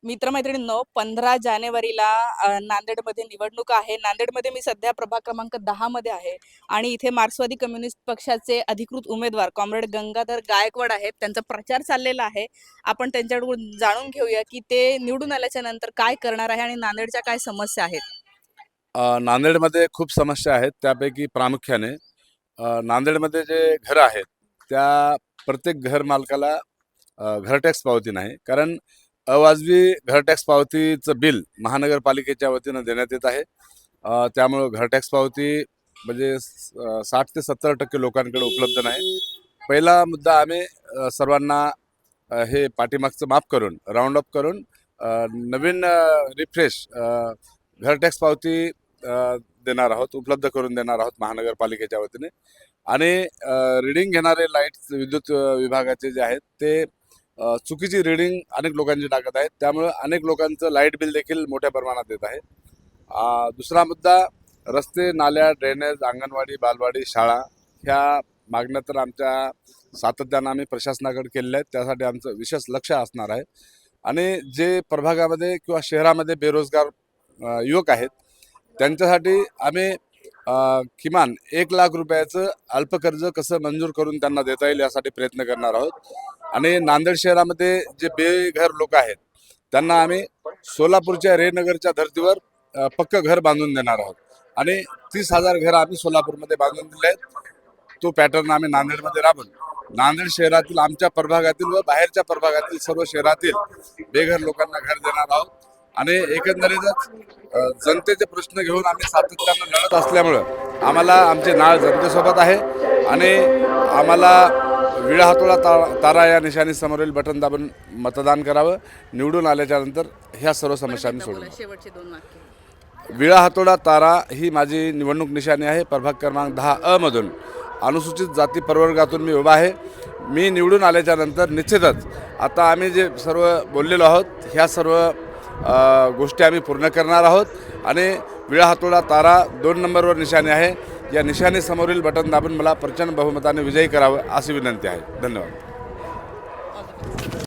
मित्रमैत्रिणींनो, 15 जानेवारीला नांदेडमध्ये निवडणूक आहे. नांदेडमध्ये मी सध्या प्रभाग क्रमांक 10 मध्ये आहे आणि इथे मार्क्सवादी कम्युनिस्ट पक्षाचे अधिकृत उमेदवार कॉम्रेड गंगाधर गायकवाड आहेत. त्यांचा प्रचार चाललेला आहे. आपण त्यांच्याकडून जाणून घेऊया की ते निवडून आल्याच्या नंतर काय करणार आहे आणि नांदेडच्या काय समस्या आहेत. नांदेडमध्ये खूप समस्या आहेत. त्यापैकी प्रामुख्याने नांदेडमध्ये जे घरं आहेत त्या प्रत्येक घर मालकाला घर टॅक्स पावती नाही. कारण अवाजवी घर टॅक्स पावतीचं बिल महानगरपालिकेच्या वतीनं देण्यात येत आहे. त्यामुळं घर टॅक्स पावती म्हणजे 60 ते 70% लोकांकडे उपलब्ध नाही. पहिला मुद्दा आम्ही सर्वांना हे पाठीमागचं माफ करून राऊंड अप करून नवीन रिफ्रेश घर टॅक्स पावती देणार आहोत, उपलब्ध करून देणार आहोत महानगरपालिकेच्या वतीने. आणि रिडिंग घेणारे लाईट्स विद्युत विभागाचे जे आहेत ते चुकीची रिडिंग अनेक लोकांची टाकत आहेत. त्यामुळे अनेक लोकांचं लाईट बिल देखील मोठ्या प्रमाणात येत आहे. दुसरा मुद्दा, रस्ते, नाल्या, ड्रेनेज, अंगणवाडी, बालवाडी, शाळा ह्या मागण्या तर आमच्या सातत्यानं आम्ही प्रशासनाकडे केलेल्या आहेत. त्यासाठी आमचं विशेष लक्ष असणार आहे. आणि जे प्रभागामध्ये किंवा शहरामध्ये बेरोजगार युवक आहेत त्यांच्यासाठी आम्ही किमान 1,00,000 रुपयाचं अल्पकर्ज कसं मंजूर करून त्यांना देता येईल यासाठी प्रयत्न करणार आहोत. आणि नांदेड शहरामध्ये जे बेघर लोक आहेत त्यांना आम्ही सोलापूरच्या रेनगरच्या धर्तीवर पक्कं घर बांधून देणार आहोत. आणि 30,000 घरं आम्ही सोलापूरमध्ये बांधून दिले आहेत. तो पॅटर्न आम्ही नांदेडमध्ये राबवून नांदेड शहरातील आमच्या प्रभागातील व बाहेरच्या प्रभागातील सर्व शहरातील बेघर लोकांना घर देणार आहोत. आणि एकंदरीतच जनतेचे प्रश्न घेऊन आम्ही सातत्यानं लढत असल्यामुळं आम्हाला आमचे नाळ जनतेसोबत आहे. आणि आम्हाला विळा हातोडा तारा या निशाणी समोरील बटन दाबून मतदान करावं. निवडून आल्याच्या नंतर ह्या सर्व समस्या आम्ही सोडवू. शेवटचे 2 वाक्य. विळा हातोडा तारा ही माझी निवडणूक निशाणी आहे. प्रभाग क्रमांक 10 मधून अनुसूचित जाती प्रवर्गातून मी उभा आहे. मी निवडून आल्याच्या नंतर निश्चितच आता आम्ही जे सर्व बोललेलो आहोत ह्या सर्व गोष्टी आम्ही पूर्ण करणार आहोत. आणि विळा हातोडा तारा 2 नंबरवर निशाणी आहे. या निशाणी समोरील बटन दाबून मला प्रचंड बहुमताने विजयी करावं अशी विनंती आहे. धन्यवाद.